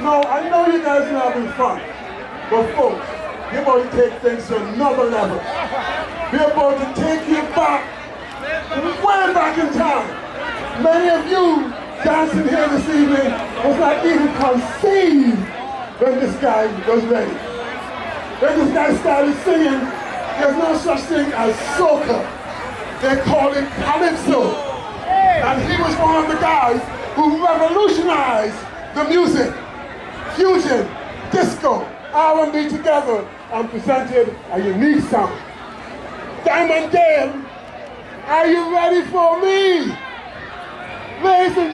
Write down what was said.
Now, I know you guys are having fun, but folks, we're about to take things to another level. We're about to take you back, way back in time. Many of you dancing here this evening was not even conceived when this guy was ready. When this guy started singing, there's no such thing as soca. They call it calypso. And he was one of the guys who revolutionized the music. Fusion, disco, R&B together, and presented a unique sound. Diamond Dale, are you ready for me? Ladies and